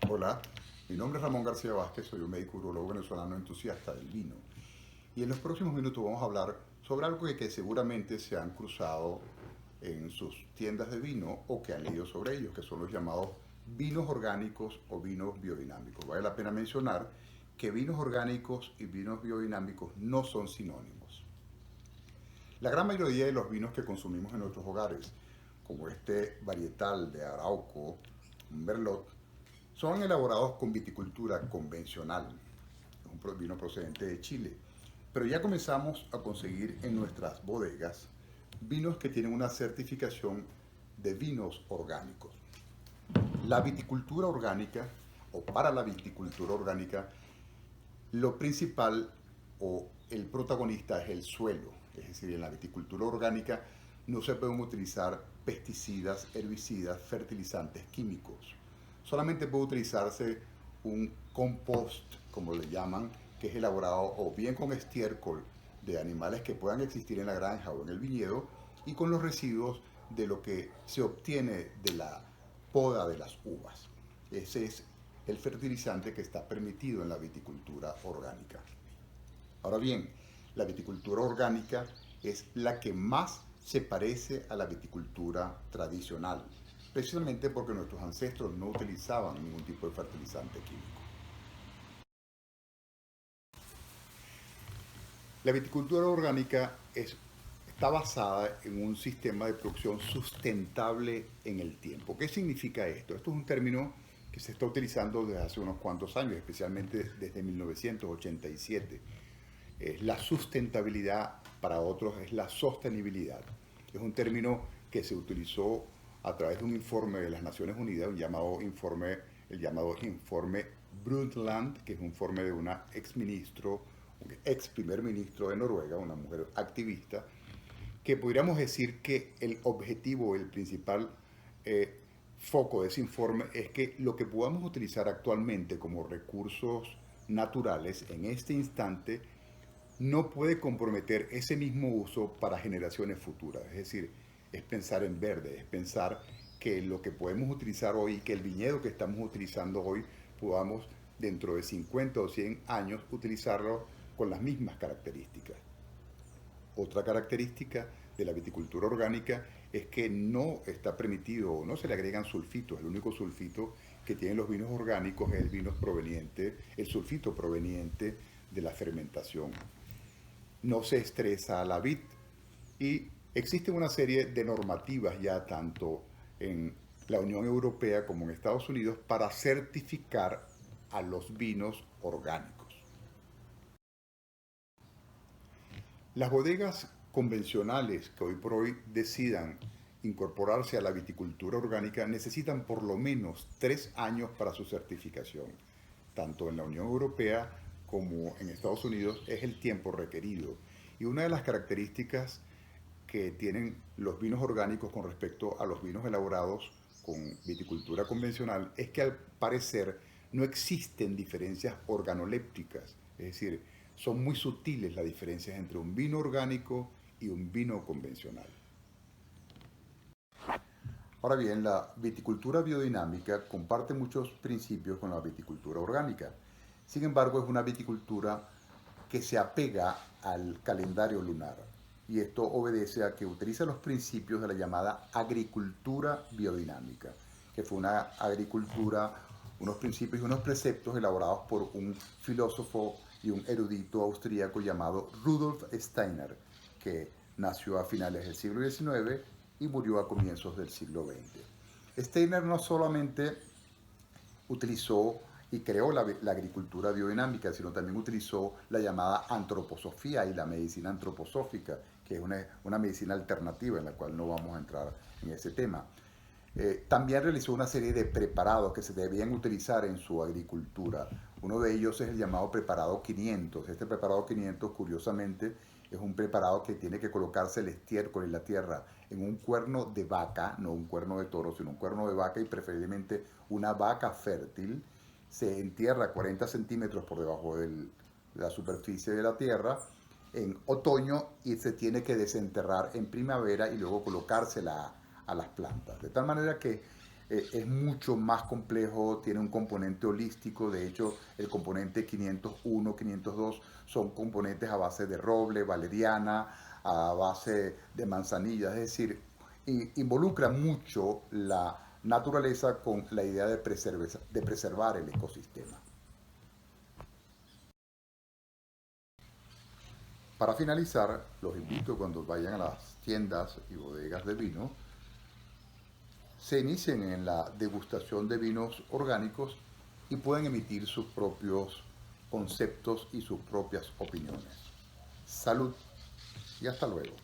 Hola, mi nombre es Ramón García Vázquez, soy un médico urologo venezolano entusiasta del vino. Y en los próximos minutos vamos a hablar sobre algo que seguramente se han cruzado en sus tiendas de vino o que han leído sobre ellos, que son los llamados vinos orgánicos o vinos biodinámicos. Vale la pena mencionar que vinos orgánicos y vinos biodinámicos no son sinónimos. La gran mayoría de los vinos que consumimos en nuestros hogares, como este varietal de Arauco, un Merlot, son elaborados con viticultura convencional. Es un vino procedente de Chile. Pero ya comenzamos a conseguir en nuestras bodegas vinos que tienen una certificación de vinos orgánicos. La viticultura orgánica, o para la viticultura orgánica, lo principal o el protagonista es el suelo. Es decir, en la viticultura orgánica no se pueden utilizar pesticidas, herbicidas, fertilizantes químicos. Solamente puede utilizarse un compost, como le llaman, que es elaborado o bien con estiércol de animales que puedan existir en la granja o en el viñedo y con los residuos de lo que se obtiene de la poda de las uvas. Ese es el fertilizante que está permitido en la viticultura orgánica. Ahora bien, la viticultura orgánica es la que más se parece a la viticultura tradicional, precisamente porque nuestros ancestros no utilizaban ningún tipo de fertilizante químico. La viticultura orgánica está basada en un sistema de producción sustentable en el tiempo. ¿Qué significa esto? Esto es un término que se está utilizando desde hace unos cuantos años, especialmente desde 1987. La sustentabilidad, para otros es la sostenibilidad. Es un término que se utilizó a través de un informe de las Naciones Unidas, el llamado informe Brundtland, que es un informe de una ex primer ministro de Noruega, una mujer activista, que podríamos decir que el objetivo, el principal foco de ese informe es que lo que podamos utilizar actualmente como recursos naturales en este instante no puede comprometer ese mismo uso para generaciones futuras. Es decir, es pensar en verde, es pensar que lo que podemos utilizar hoy, que el viñedo que estamos utilizando hoy, podamos dentro de 50 o 100 años utilizarlo con las mismas características. Otra característica de la viticultura orgánica es que no está permitido o no se le agregan sulfitos. El único sulfito que tienen los vinos orgánicos es el sulfito proveniente de la fermentación. No se estresa a la vid y existe una serie de normativas ya tanto en la Unión Europea como en Estados Unidos para certificar a los vinos orgánicos. Las bodegas convencionales que hoy por hoy decidan incorporarse a la viticultura orgánica necesitan por lo menos 3 años para su certificación. Tanto en la Unión Europea como en Estados Unidos es el tiempo requerido. Y una de las características que tienen los vinos orgánicos con respecto a los vinos elaborados con viticultura convencional es que al parecer no existen diferencias organolépticas, es decir, son muy sutiles las diferencias entre un vino orgánico y un vino convencional. Ahora bien, la viticultura biodinámica comparte muchos principios con la viticultura orgánica. Sin embargo, es una viticultura que se apega al calendario lunar. Y esto obedece a que utiliza los principios de la llamada agricultura biodinámica, que fue una agricultura, unos principios y unos preceptos elaborados por un filósofo y un erudito austríaco llamado Rudolf Steiner, que nació a finales del siglo XIX y murió a comienzos del siglo XX. Steiner no solamente utilizó y creó la agricultura biodinámica, sino también utilizó la llamada antroposofía y la medicina antroposófica, que es una medicina alternativa en la cual no vamos a entrar en ese tema. También realizó una serie de preparados que se debían utilizar en su agricultura. Uno de ellos es el llamado preparado 500. Este preparado 500, curiosamente, es un preparado que tiene que colocarse el estiércol en la tierra en un cuerno de vaca, no un cuerno de toro, sino un cuerno de vaca y preferiblemente una vaca fértil. Se entierra 40 centímetros por debajo de la superficie de la tierra en otoño y se tiene que desenterrar en primavera y luego colocársela a las plantas. De tal manera que Es mucho más complejo, tiene un componente holístico. De hecho, el componente 501, 502 son componentes a base de roble, valeriana, a base de manzanilla. Es decir, involucra mucho la naturaleza con la idea de preservar el ecosistema. Para finalizar, los invito cuando vayan a las tiendas y bodegas de vino, se inicien en la degustación de vinos orgánicos y pueden emitir sus propios conceptos y sus propias opiniones. Salud y hasta luego.